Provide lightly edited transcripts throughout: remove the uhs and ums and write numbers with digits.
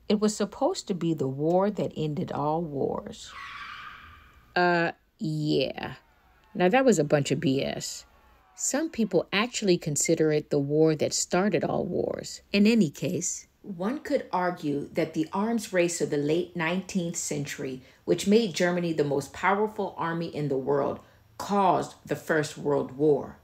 It was supposed to be the war that ended all wars. Yeah. Now that was a bunch of BS. Some people actually consider it the war that started all wars. In any case, one could argue that the arms race of the late 19th century, which made Germany the most powerful army in the world, caused the First World War.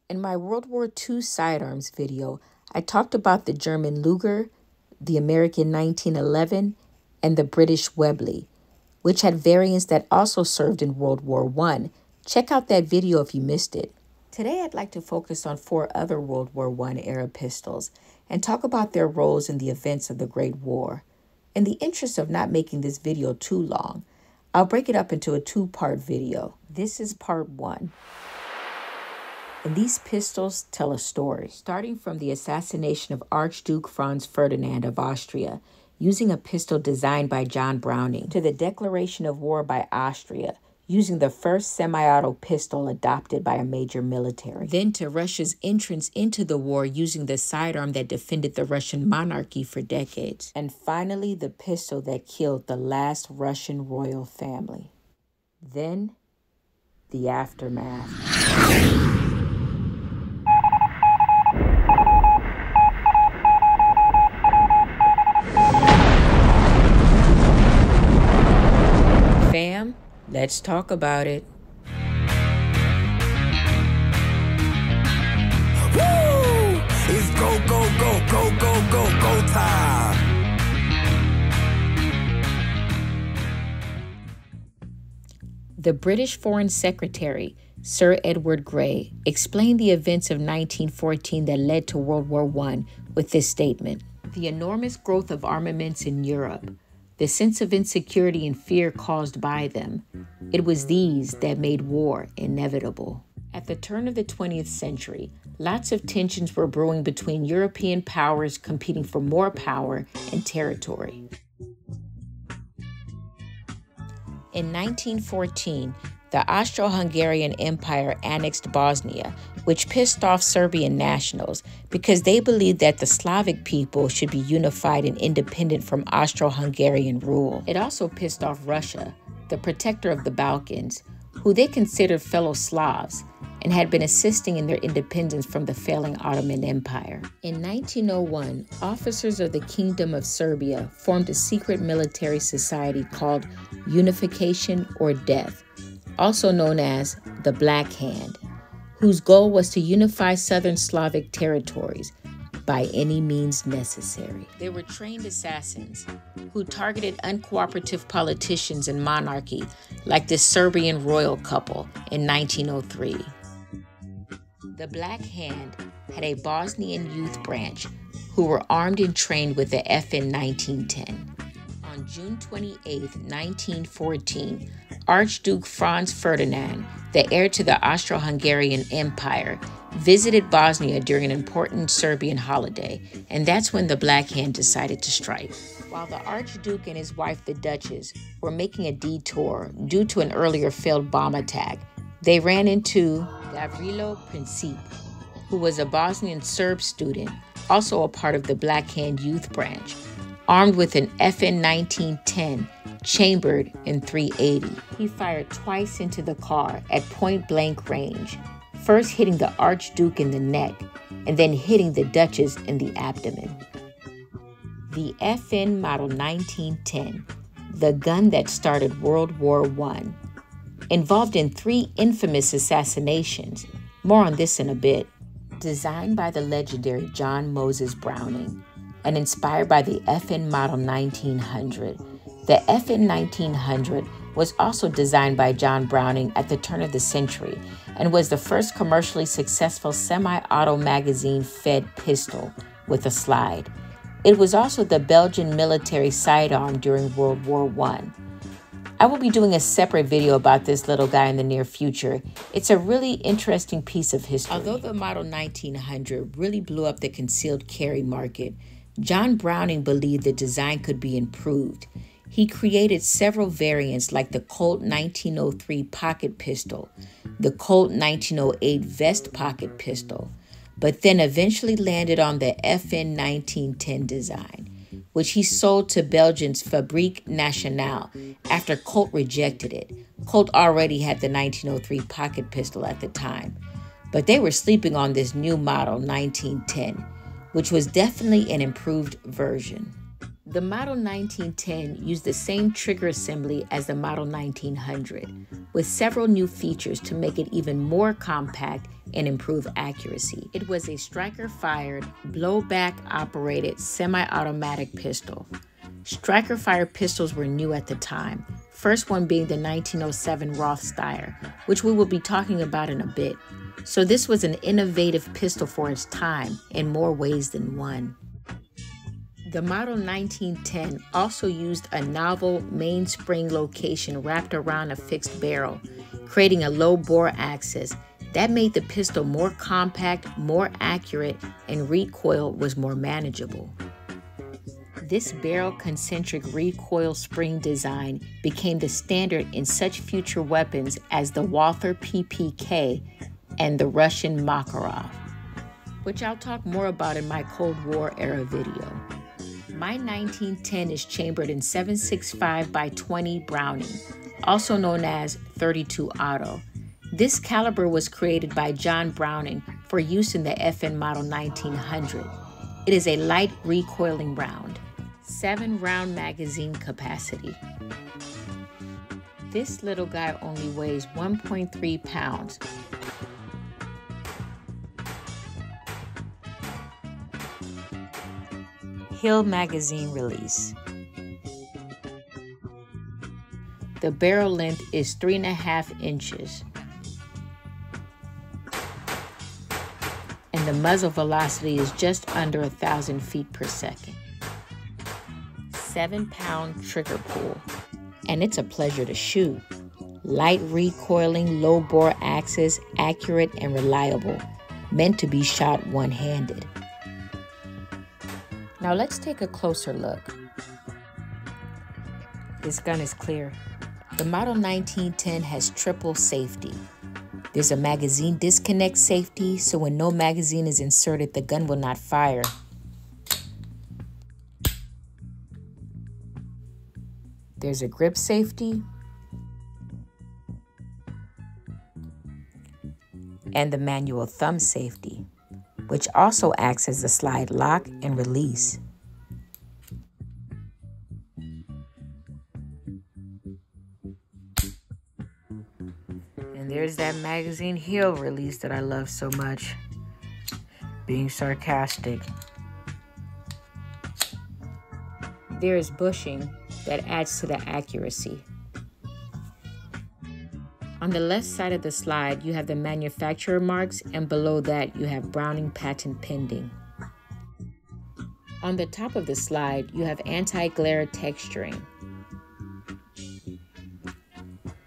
In my World War II sidearms video, I talked about the German Luger, the American 1911, and the British Webley, which had variants that also served in World War I. Check out that video if you missed it. Today, I'd like to focus on 4 other World War I era pistols and talk about their roles in the events of the Great War. In the interest of not making this video too long, I'll break it up into a 2-part video. This is part 1. And these pistols tell a story, starting from the assassination of Archduke Franz Ferdinand of Austria, using a pistol designed by John Browning, to the declaration of war by Austria, using the first semi-auto pistol adopted by a major military. Then to Russia's entrance into the war using the sidearm that defended the Russian monarchy for decades. And finally, the pistol that killed the last Russian royal family. Then, the aftermath. Fam, let's talk about it. Woo! It's go, go, go, go, go, go, go time. The British Foreign Secretary, Sir Edward Grey, explained the events of 1914 that led to World War I with this statement: "The enormous growth of armaments in Europe, the sense of insecurity and fear caused by them, it was these that made war inevitable." At the turn of the 20th century, lots of tensions were brewing between European powers competing for more power and territory. In 1914, the Austro-Hungarian Empire annexed Bosnia, which pissed off Serbian nationals because they believed that the Slavic people should be unified and independent from Austro-Hungarian rule. It also pissed off Russia, the protector of the Balkans, who they considered fellow Slavs and had been assisting in their independence from the failing Ottoman Empire. In 1901, officers of the Kingdom of Serbia formed a secret military society called Unification or Death, also known as the Black Hand, whose goal was to unify Southern Slavic territories by any means necessary. They were trained assassins who targeted uncooperative politicians and monarchy like this Serbian royal couple in 1903. The Black Hand had a Bosnian youth branch who were armed and trained with the FN 1910. On June 28, 1914, Archduke Franz Ferdinand, the heir to the Austro-Hungarian Empire, visited Bosnia during an important Serbian holiday, and that's when the Black Hand decided to strike. While the Archduke and his wife, the Duchess, were making a detour due to an earlier failed bomb attack, they ran into Gavrilo Princip, who was a Bosnian Serb student, also a part of the Black Hand youth branch, armed with an FN 1910 chambered in .380. He fired twice into the car at point-blank range, first hitting the Archduke in the neck and then hitting the Duchess in the abdomen. The FN Model 1910, the gun that started World War I, involved in 3 infamous assassinations. More on this in a bit. Designed by the legendary John Moses Browning and inspired by the FN Model 1900, the FN 1900 was also designed by John Browning at the turn of the century and was the first commercially successful semi-auto magazine-fed pistol with a slide. It was also the Belgian military sidearm during World War I. I will be doing a separate video about this little guy in the near future. It's a really interesting piece of history. Although the Model 1900 really blew up the concealed carry market, John Browning believed the design could be improved. He created several variants like the Colt 1903 pocket pistol, the Colt 1908 vest pocket pistol, but then eventually landed on the FN 1910 design, which he sold to Belgium's Fabrique Nationale after Colt rejected it. Colt already had the 1903 pocket pistol at the time, but they were sleeping on this new model 1910, which was definitely an improved version. The Model 1910 used the same trigger assembly as the Model 1900, with several new features to make it even more compact and improve accuracy. It was a striker-fired, blowback-operated semi-automatic pistol. Striker-fired pistols were new at the time, first one being the 1907 Roth Steyr, which we will be talking about in a bit. So this was an innovative pistol for its time in more ways than one. The Model 1910 also used a novel mainspring location wrapped around a fixed barrel, creating a low bore axis. That made the pistol more compact, more accurate, and recoil was more manageable. This barrel concentric recoil spring design became the standard in such future weapons as the Walther PPK and the Russian Makarov, which I'll talk more about in my Cold War era video. My 1910 is chambered in 7.65x20 Browning, also known as 32 Auto. This caliber was created by John Browning for use in the FN Model 1900. It is a light recoiling round, 7-round magazine capacity. This little guy only weighs 1.3 pounds. Hill magazine release. The barrel length is 3.5 inches. And the muzzle velocity is just under 1,000 feet per second. 7-pound trigger pull. And it's a pleasure to shoot. Light recoiling, low bore axis, accurate and reliable. Meant to be shot one-handed. Now let's take a closer look. This gun is clear. The Model 1910 has triple safety. There's a magazine disconnect safety, so when no magazine is inserted, the gun will not fire. There's a grip safety. And the manual thumb safety, which also acts as a slide lock and release. And there's that magazine heel release that I love so much. Being sarcastic. There is bushing that adds to the accuracy. On the left side of the slide, you have the manufacturer marks, and below that, you have Browning patent pending. On the top of the slide, you have anti-glare texturing.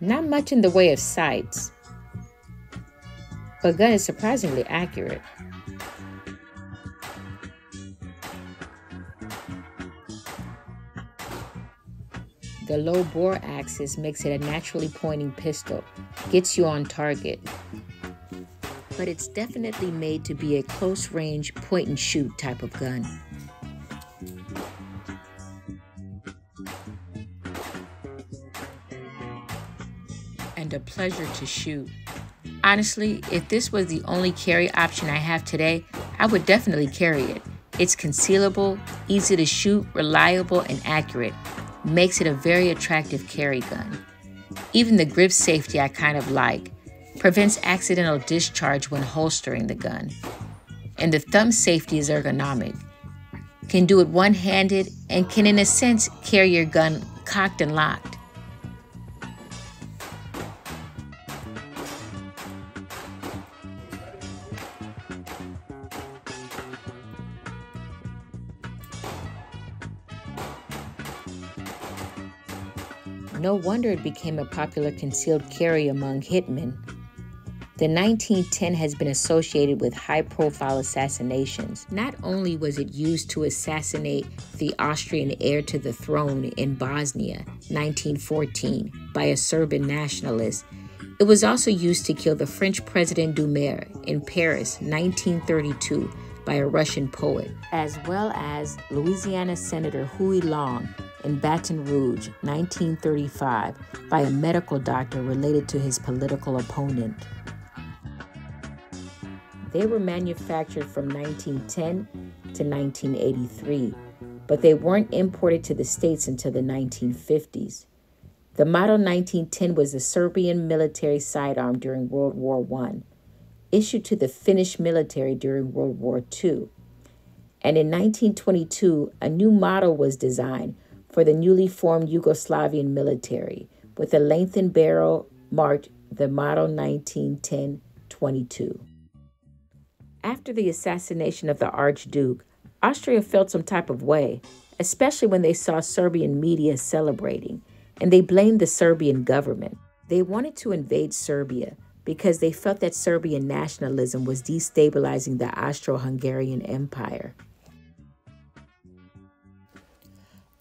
Not much in the way of sights, but gun is surprisingly accurate. The low bore axis makes it a naturally pointing pistol, gets you on target. But it's definitely made to be a close range point and shoot type of gun. And a pleasure to shoot. Honestly, if this was the only carry option I have today, I would definitely carry it. It's concealable, easy to shoot, reliable, and accurate. Makes it a very attractive carry gun. Even the grip safety I kind of like. Prevents accidental discharge when holstering the gun. And the thumb safety is ergonomic. Can do it one-handed and can in a sense carry your gun cocked and locked. No wonder it became a popular concealed carry among hitmen. The 1910 has been associated with high-profile assassinations. Not only was it used to assassinate the Austrian heir to the throne in Bosnia, 1914, by a Serbian nationalist, it was also used to kill the French President Doumer in Paris, 1932, by a Russian poet, as well as Louisiana Senator Huey Long in Baton Rouge, 1935, by a medical doctor related to his political opponent. They were manufactured from 1910 to 1983, but they weren't imported to the States until the 1950s. The Model 1910 was a Serbian military sidearm during World War I, issued to the Finnish military during World War II. And in 1922, a new model was designed for the newly formed Yugoslavian military, with a lengthened barrel marked the Model 1910-22. After the assassination of the Archduke, Austria felt some type of way, especially when they saw Serbian media celebrating, and they blamed the Serbian government. They wanted to invade Serbia because they felt that Serbian nationalism was destabilizing the Austro-Hungarian Empire.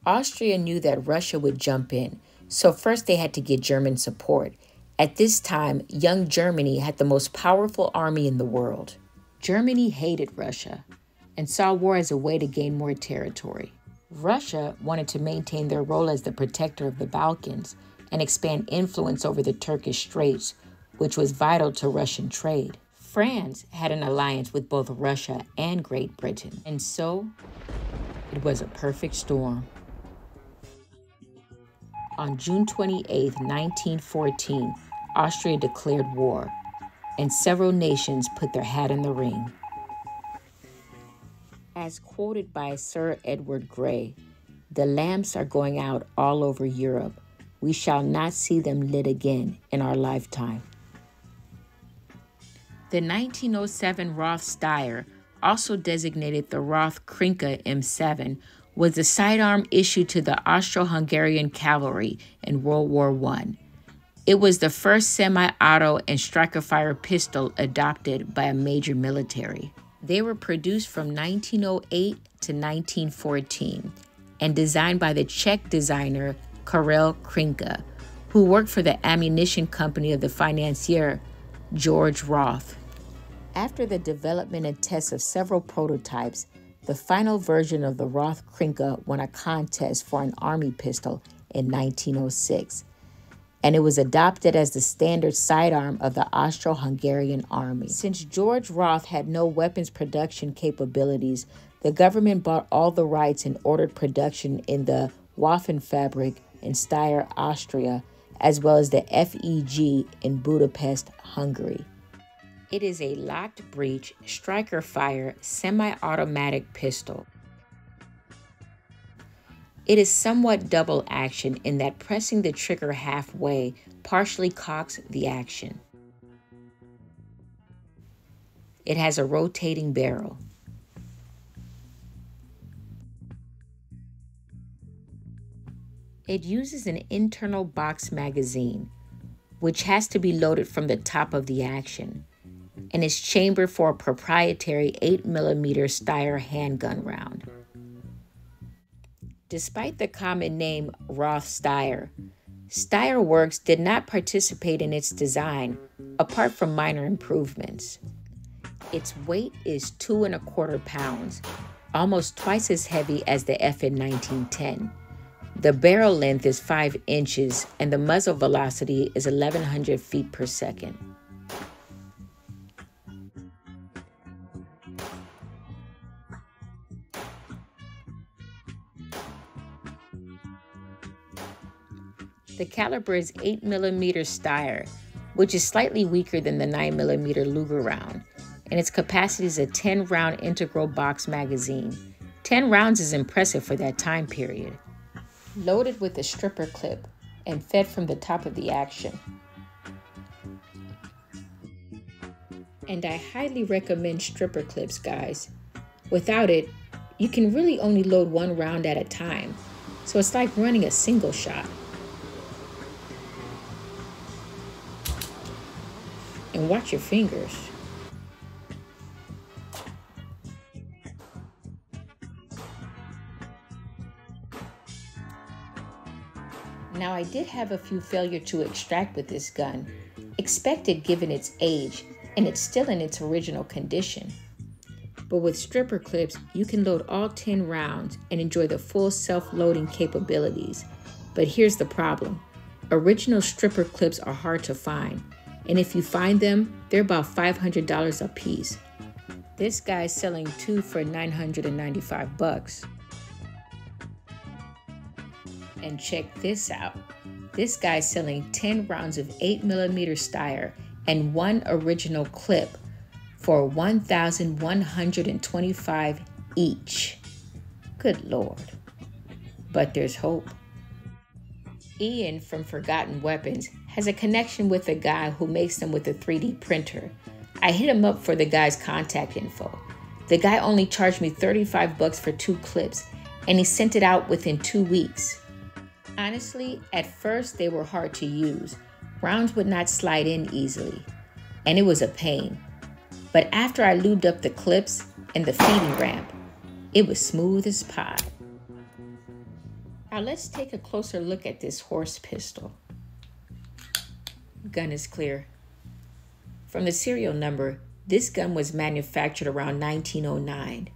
Austria knew that Russia would jump in, so first they had to get German support. At this time, young Germany had the most powerful army in the world. Germany hated Russia and saw war as a way to gain more territory. Russia wanted to maintain their role as the protector of the Balkans and expand influence over the Turkish Straits, which was vital to Russian trade. France had an alliance with both Russia and Great Britain, and so it was a perfect storm. On June 28, 1914, Austria declared war, and several nations put their hat in the ring. As quoted by Sir Edward Grey, "The lamps are going out all over Europe. We shall not see them lit again in our lifetime." The 1907 Roth Steyr, also designated the Roth Krnka M7, was the sidearm issued to the Austro-Hungarian cavalry in World War I. It was the first semi-auto and striker-fire pistol adopted by a major military. They were produced from 1908 to 1914 and designed by the Czech designer Karel Krnka, who worked for the ammunition company of the financier George Roth. After the development and tests of several prototypes, the final version of the Roth Krnka won a contest for an army pistol in 1906, and it was adopted as the standard sidearm of the Austro-Hungarian army. Since George Roth had no weapons production capabilities, the government bought all the rights and ordered production in the Waffenfabrik in Steyr, Austria, as well as the FEG in Budapest, Hungary. It is a locked breech, striker fire, semi-automatic pistol. It is somewhat double action in that pressing the trigger halfway partially cocks the action. It has a rotating barrel. It uses an internal box magazine, which has to be loaded from the top of the action, and is chambered for a proprietary 8mm Steyr handgun round. Despite the common name Roth Steyr, Steyr Works did not participate in its design, apart from minor improvements. Its weight is 2¼ pounds, almost twice as heavy as the FN 1910. The barrel length is 5 inches, and the muzzle velocity is 1,100 feet per second. The caliber is 8mm Steyr, which is slightly weaker than the 9mm Luger round, and its capacity is a 10-round integral box magazine. 10 rounds is impressive for that time period. Loaded with a stripper clip and fed from the top of the action. And I highly recommend stripper clips, guys. Without it, you can really only load 1 round at a time, so it's like running a single shot. And watch your fingers. Now, I did have a few failure to extract with this gun, expected given its age, and it's still in its original condition. But with stripper clips, you can load all 10 rounds and enjoy the full self-loading capabilities. But here's the problem. Original stripper clips are hard to find, and if you find them, they're about $500 a piece. This guy's selling 2 for $995. And check this out. This guy's selling 10 rounds of 8mm Steyr and 1 original clip for $1,125 each. Good Lord. But there's hope. Ian from Forgotten Weapons has a connection with a guy who makes them with a 3D printer. I hit him up for the guy's contact info. The guy only charged me $35 for 2 clips, and he sent it out within 2 weeks. Honestly, at first they were hard to use. Rounds would not slide in easily, and it was a pain. But after I lubed up the clips and the feeding ramp, it was smooth as pie. Now let's take a closer look at this horse pistol. Gun is clear. From the serial number, this gun was manufactured around 1909.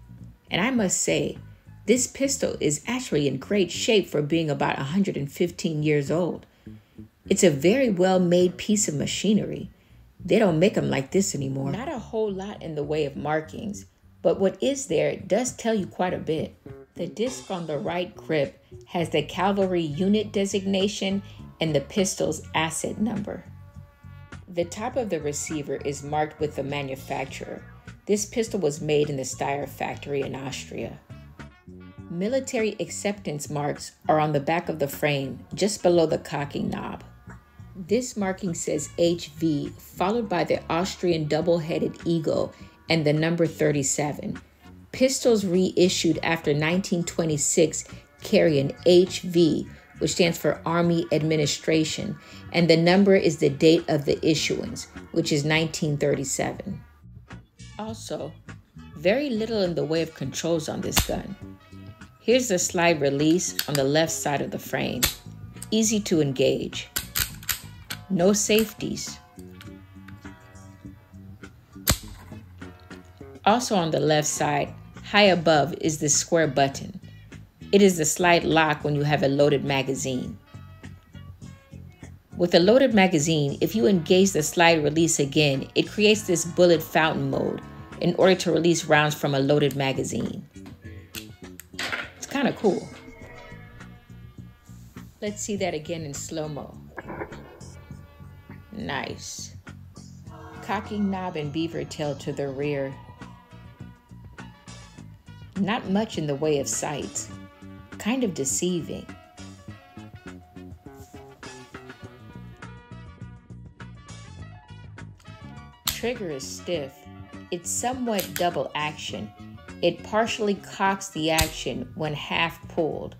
And I must say, this pistol is actually in great shape for being about 115 years old. It's a very well-made piece of machinery. They don't make them like this anymore. Not a whole lot in the way of markings, but what is there does tell you quite a bit. The disc on the right grip has the cavalry unit designation and the pistol's asset number. The top of the receiver is marked with the manufacturer. This pistol was made in the Steyr factory in Austria. Military acceptance marks are on the back of the frame, just below the cocking knob. This marking says HV, followed by the Austrian double-headed eagle and the number 37. Pistols reissued after 1926 carry an HV, which stands for Army Administration, and the number is the date of the issuance, which is 1937. Also, very little in the way of controls on this gun. Here's the slide release on the left side of the frame. Easy to engage. No safeties. Also on the left side, high above, is this square button. It is the slide lock when you have a loaded magazine. With a loaded magazine, if you engage the slide release again, it creates this bullet fountain mode in order to release rounds from a loaded magazine. It's kind of cool. Let's see that again in slow-mo. Nice. Cocking knob and beaver tail to the rear. Not much in the way of sights. Kind of deceiving. Trigger is stiff. It's somewhat double action. It partially cocks the action when half pulled.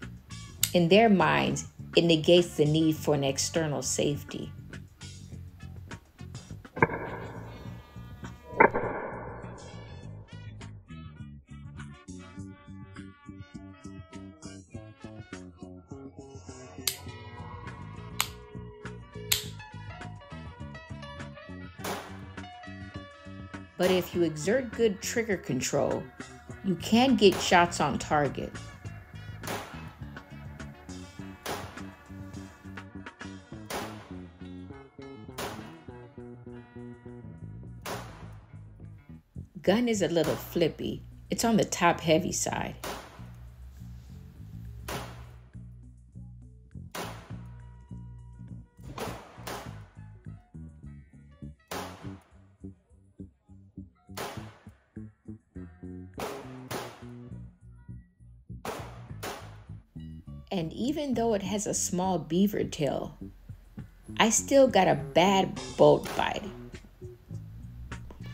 In their minds, it negates the need for an external safety. But if you exert good trigger control, you can get shots on target. Gun is a little flippy. It's on the top heavy side. And even though it has a small beaver tail, I still got a bad bolt bite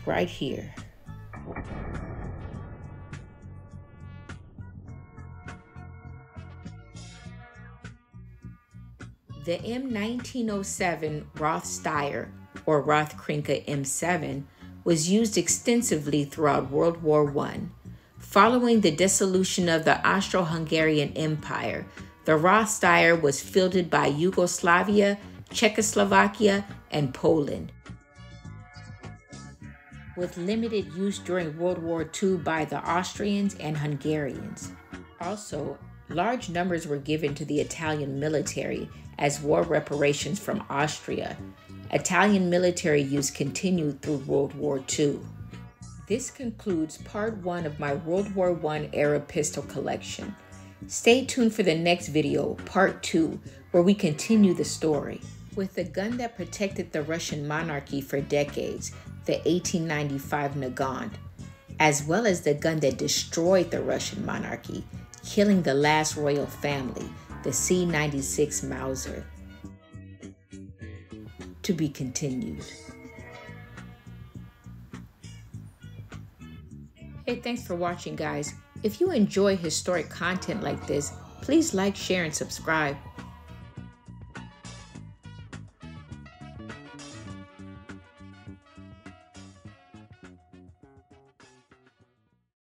right here. The M1907 Roth Steyr, or Roth Krnka M7, was used extensively throughout World War I. Following the dissolution of the Austro-Hungarian Empire, the Roth Steyr was fielded by Yugoslavia, Czechoslovakia, and Poland. with limited use during World War II by the Austrians and Hungarians. Also, large numbers were given to the Italian military as war reparations from Austria. Italian military use continued through World War II. This concludes part 1 of my World War I era pistol collection. Stay tuned for the next video, part 2, where we continue the story. With the gun that protected the Russian monarchy for decades, the 1895 Nagant, as well as the gun that destroyed the Russian monarchy, killing the last royal family, the C96 Mauser. To be continued. Hey, thanks for watching, guys. If you enjoy historic content like this, please like, share, and subscribe.